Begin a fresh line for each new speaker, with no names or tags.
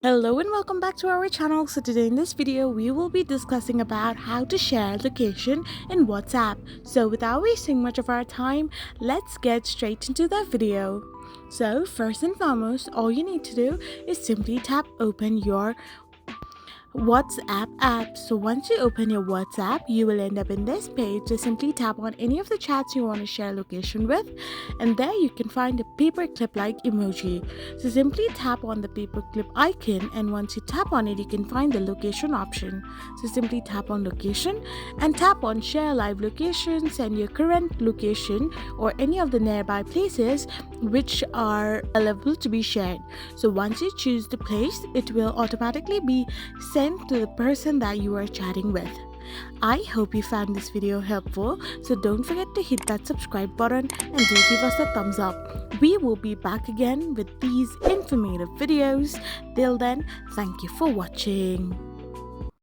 Hello and welcome back to our channel. So today in this video we will be discussing about how to share location in WhatsApp. So without wasting much of our time, let's get straight into the video. So first and foremost, all you need to do is simply tap open your WhatsApp app. So once you open your WhatsApp, you will end up in this page. Just simply tap on any of the chats you want to share location with, and there you can find a paperclip like emoji. So simply tap on the paperclip icon, and once you tap on it, you can find the location option. So simply tap on location and tap on share live location, send your current location or any of the nearby places which are available to be shared. So once you choose the place, it will automatically be sent to the person that you are chatting with. I hope you found this video helpful, so don't forget to hit that subscribe button and do give us a thumbs up. We will be back again with these informative videos. Till then, thank you for watching.